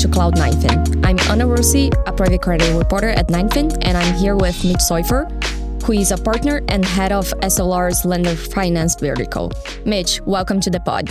to Cloud 9fin. I'm Russi, a private credit reporter at 9fin, and I'm here with Mitch Soiefer, who is a partner and head of SLR's lender finance vertical. Mitch, welcome to the pod.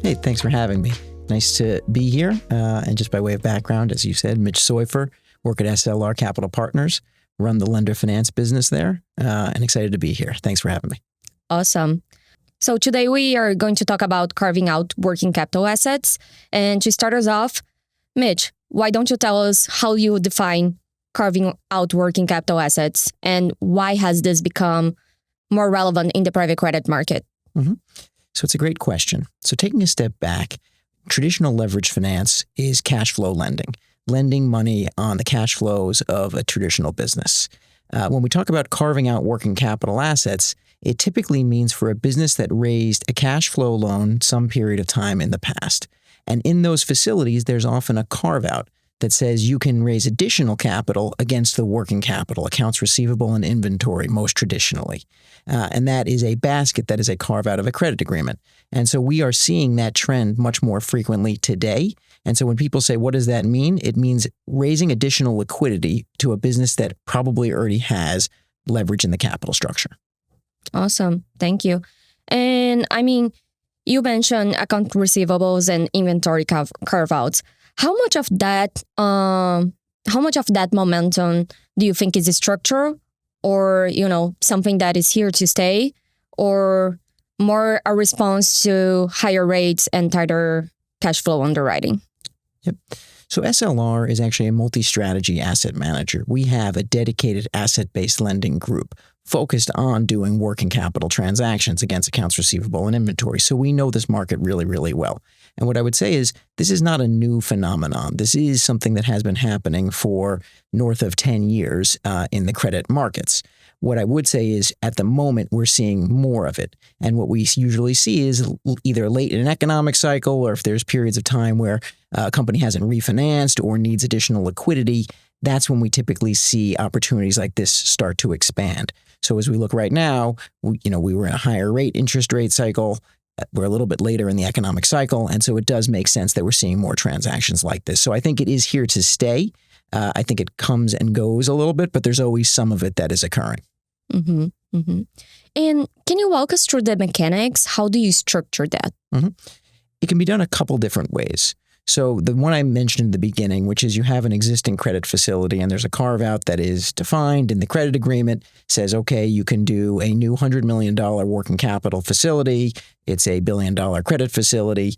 Hey, thanks for having me. Nice to be here. And just by way of background, as you said, Mitch Soiefer, work at SLR Capital Partners, run the lender finance business there, and excited to be here. Thanks for having me. Awesome. So today we are going to talk about carving out working capital assets. And to start us off, Mitch, why don't you tell us how you define carving out working capital assets and why has this become more relevant in the private credit market? Mm-hmm. So it's a great question. So taking a step back, traditional leverage finance is cash flow lending money on the cash flows of a traditional business. When we talk about carving out working capital assets, it typically means for a business that raised a cash flow loan some period of time in the past. And in those facilities, there's often a carve-out that says you can raise additional capital against the working capital, accounts receivable and inventory, most traditionally. And that is a basket that is a carve-out of a credit agreement. And so we are seeing that trend much more frequently today. And so when people say, what does that mean? It means raising additional liquidity to a business that probably already has leverage in the capital structure. Awesome. Thank you. And I mean, you mentioned account receivables and inventory carve-outs. How much of that momentum do you think is structural or, something that is here to stay, or more a response to higher rates and tighter cash flow underwriting? Yep. So SLR is actually a multi-strategy asset manager. We have a dedicated asset-based lending group focused on doing working capital transactions against accounts receivable and inventory. So we know this market really, really well. And what I would say is this is not a new phenomenon. This is something that has been happening for north of 10 years in the credit markets. What I would say is at the moment, we're seeing more of it. And what we usually see is either late in an economic cycle or if there's periods of time where a company hasn't refinanced or needs additional liquidity, that's when we typically see opportunities like this start to expand. So as we look right now, we were in a higher interest rate cycle. We're a little bit later in the economic cycle. And so it does make sense that we're seeing more transactions like this. So I think it is here to stay. I think it comes and goes a little bit, but there's always some of it that is occurring. Mm-hmm. Mm-hmm. And can you walk us through the mechanics? How do you structure that? Mm-hmm. It can be done a couple different ways. So the one I mentioned in the beginning, which is you have an existing credit facility and there's a carve out that is defined in the credit agreement, says, okay, you can do a new $100 million working capital facility. It's a $1 billion credit facility.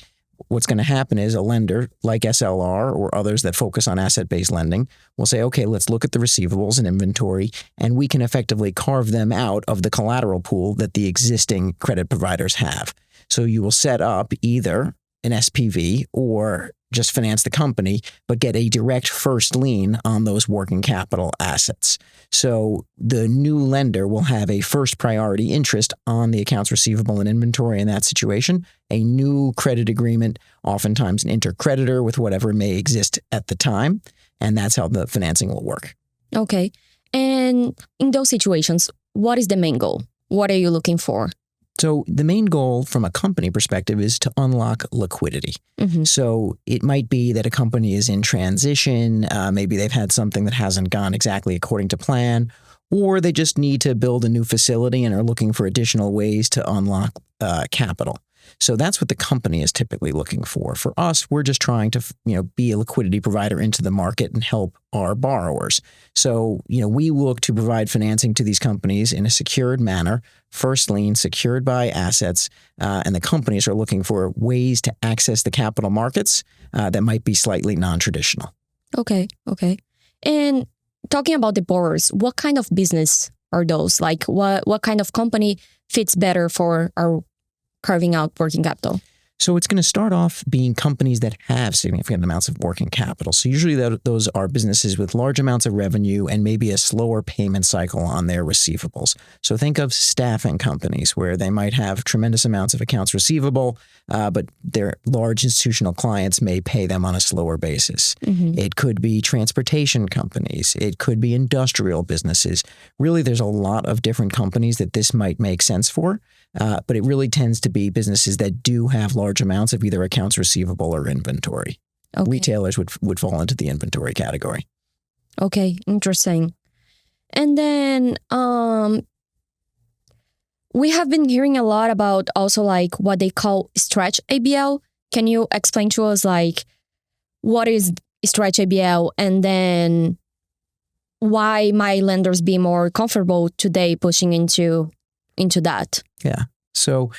What's going to happen is a lender like SLR or others that focus on asset-based lending will say, okay, let's look at the receivables and inventory, and we can effectively carve them out of the collateral pool that the existing credit providers have. So you will set up either an SPV or just finance the company, but get a direct first lien on those working capital assets. So the new lender will have a first priority interest on the accounts receivable and inventory in that situation, a new credit agreement, oftentimes an intercreditor with whatever may exist at the time. And that's how the financing will work. Okay. And in those situations, what is the main goal? What are you looking for? So the main goal from a company perspective is to unlock liquidity. Mm-hmm. So it might be that a company is in transition. Maybe they've had something that hasn't gone exactly according to plan, or they just need to build a new facility and are looking for additional ways to unlock capital. So that's what the company is typically looking for. For us, we're just trying to, be a liquidity provider into the market and help our borrowers. So, we look to provide financing to these companies in a secured manner, first lien, secured by assets, and the companies are looking for ways to access the capital markets that might be slightly non-traditional. Okay. And talking about the borrowers, what kind of business are those? Like what kind of company fits better for our carving out working capital? So it's going to start off being companies that have significant amounts of working capital. So usually those are businesses with large amounts of revenue and maybe a slower payment cycle on their receivables. So think of staffing companies where they might have tremendous amounts of accounts receivable, but their large institutional clients may pay them on a slower basis. Mm-hmm. It could be transportation companies. It could be industrial businesses. Really, there's a lot of different companies that this might make sense for. But it really tends to be businesses that do have large amounts of either accounts receivable or inventory. Okay. Retailers would fall into the inventory category. Okay, interesting. And then we have been hearing a lot about also like what they call stretch ABL. Can you explain to us like what is stretch ABL, and then why might lenders be more comfortable today pushing into that? Yeah. So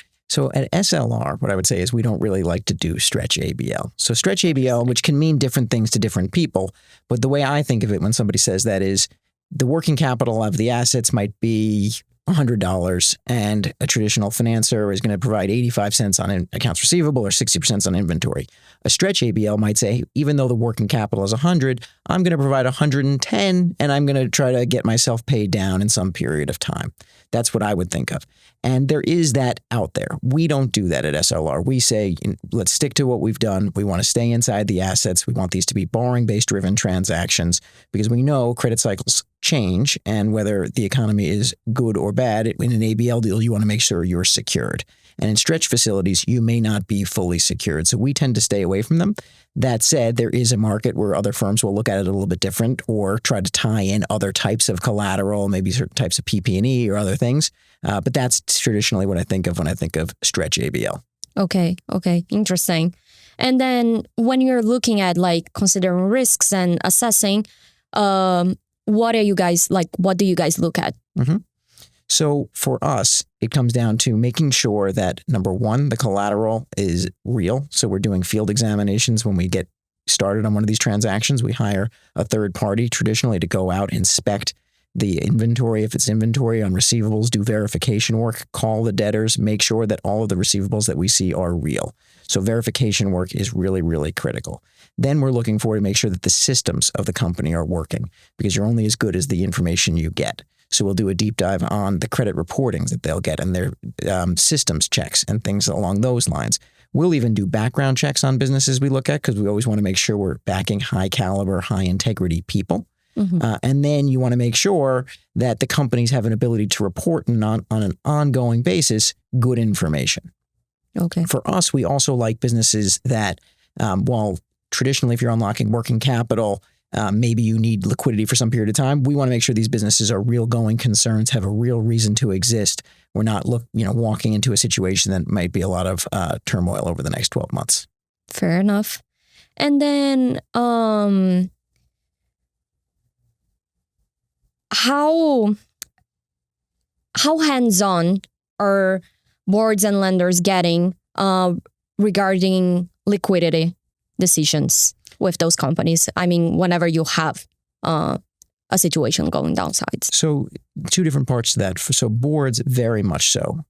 at SLR, what I would say is we don't really like to do stretch ABL. So stretch ABL, which can mean different things to different people, but the way I think of it when somebody says that is the working capital of the assets might be $100, and a traditional financer is going to provide 85 cents on accounts receivable or 60% on inventory. A stretch ABL might say, even though the working capital is 100, I'm going to provide 110, and I'm going to try to get myself paid down in some period of time. That's what I would think of. And there is that out there. We don't do that at SLR. We say, let's stick to what we've done. We want to stay inside the assets. We want these to be borrowing-based driven transactions because we know credit cycles change, and whether the economy is good or bad, in an ABL deal, you want to make sure you're secured. And in stretch facilities, you may not be fully secured. So we tend to stay away from them. That said, there is a market where other firms will look at it a little bit different or try to tie in other types of collateral, maybe certain types of PP&E or other things. But that's traditionally what I think of when I think of stretch ABL. Okay. Interesting. And then when you're looking at like considering risks and assessing, what do you guys look at? Mm-hmm. So for us, it comes down to making sure that, number one, the collateral is real. So we're doing field examinations when we get started on one of these transactions. We hire a third party traditionally to go out, inspect the inventory, if it's inventory on receivables, do verification work, call the debtors, make sure that all of the receivables that we see are real. So verification work is really, really critical. Then we're looking for to make sure that the systems of the company are working, because you're only as good as the information you get. So we'll do a deep dive on the credit reportings that they'll get and their systems checks and things along those lines. We'll even do background checks on businesses we look at because we always want to make sure we're backing high caliber, high integrity people. Mm-hmm. And then you want to make sure that the companies have an ability to report on an ongoing basis good information. Okay. For us, we also like businesses that, while traditionally if you're unlocking working capital, maybe you need liquidity for some period of time. We want to make sure these businesses are real going concerns, have a real reason to exist. We're not walking into a situation that might be a lot of turmoil over the next 12 months. Fair enough. And then how hands-on are boards and lenders getting regarding liquidity decisions with those companies? I mean, whenever you have a situation going downsides. So two different parts to that. So boards, very much so.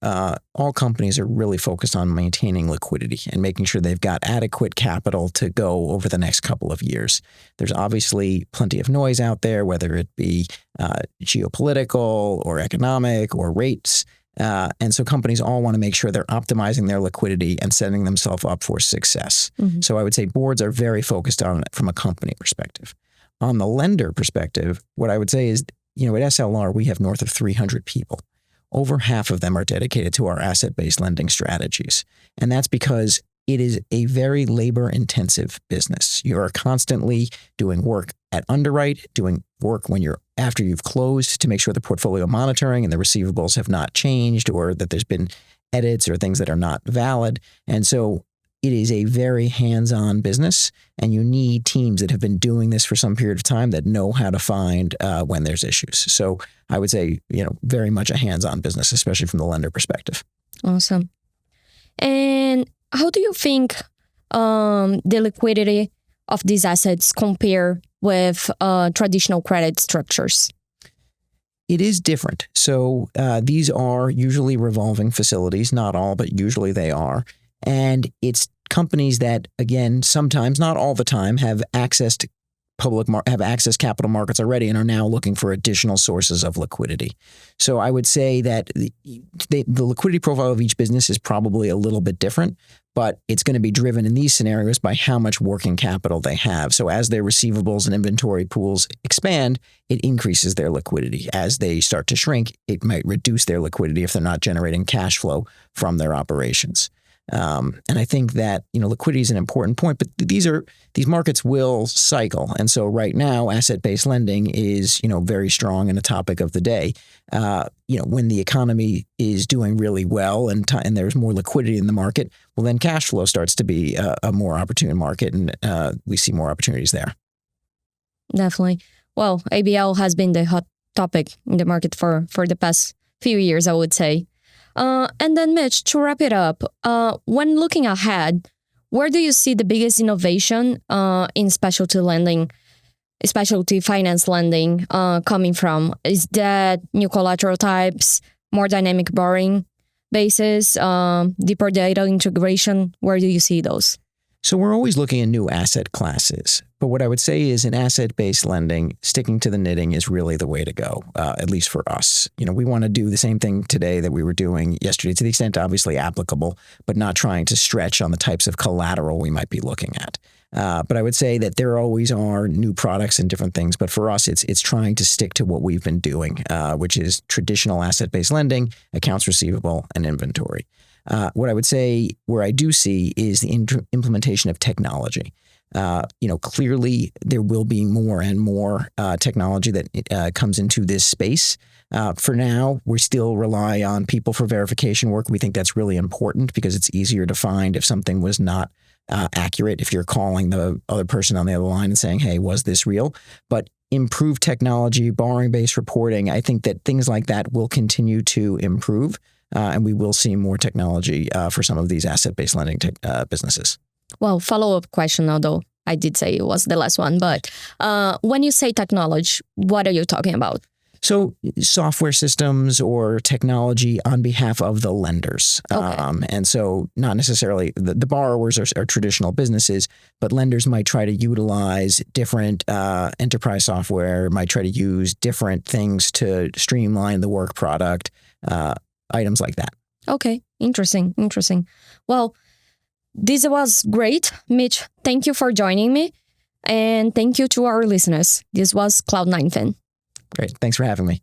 All companies are really focused on maintaining liquidity and making sure they've got adequate capital to go over the next couple of years. There's obviously plenty of noise out there, whether it be geopolitical or economic or rates. And so companies all want to make sure they're optimizing their liquidity and setting themselves up for success. Mm-hmm. So I would say boards are very focused on it from a company perspective. On the lender perspective, what I would say is, at SLR, we have north of 300 people. Over half of them are dedicated to our asset-based lending strategies. And that's because it is a very labor-intensive business. You are constantly doing work at underwrite, doing work after you've closed to make sure the portfolio monitoring and the receivables have not changed or that there's been edits or things that are not valid. And so it is a very hands-on business, and you need teams that have been doing this for some period of time that know how to find when there's issues. So I would say, very much a hands-on business, especially from the lender perspective. Awesome. And how do you think the liquidity of these assets compare with traditional credit structures? It is different. So these are usually revolving facilities, not all, but usually they are. And it's companies that, again, sometimes, not all the time, have access to capital markets already and are now looking for additional sources of liquidity. So I would say that the liquidity profile of each business is probably a little bit different, but it's going to be driven in these scenarios by how much working capital they have. So as their receivables and inventory pools expand, it increases their liquidity. As they start to shrink, it might reduce their liquidity if they're not generating cash flow from their operations. And I think that, liquidity is an important point, but these markets will cycle. And so right now, asset-based lending is, very strong and a topic of the day. When the economy is doing really well and there's more liquidity in the market, well, then cash flow starts to be a more opportune market, and we see more opportunities there. Definitely. Well, ABL has been the hot topic in the market for the past few years, I would say. And then, Mitch, to wrap it up, when looking ahead, where do you see the biggest innovation in specialty finance lending coming from? Is that new collateral types, more dynamic borrowing basis, deeper data integration? Where do you see those? So we're always looking at new asset classes. But what I would say is in asset-based lending, sticking to the knitting is really the way to go, at least for us. We want to do the same thing today that we were doing yesterday, to the extent obviously applicable, but not trying to stretch on the types of collateral we might be looking at. But I would say that there always are new products and different things. But for us, it's trying to stick to what we've been doing, which is traditional asset-based lending, accounts receivable, and inventory. What I would say where I do see is the implementation of technology. Clearly there will be more and more technology that comes into this space. For now, we still rely on people for verification work. We think that's really important because it's easier to find if something was not accurate, if you're calling the other person on the other line and saying, hey, was this real? But improved technology, borrowing-based reporting, I think that things like that will continue to improve. And we will see more technology for some of these asset-based lending businesses. Well, follow-up question, although I did say it was the last one. But when you say technology, what are you talking about? So software systems or technology on behalf of the lenders. Okay. And so not necessarily the borrowers are traditional businesses, but lenders might try to utilize different enterprise software, might try to use different things to streamline the work product, items like that. Okay. Interesting. Well, this was great. Mitch, thank you for joining me. And thank you to our listeners. This was Cloud9 Fin. Great. Thanks for having me.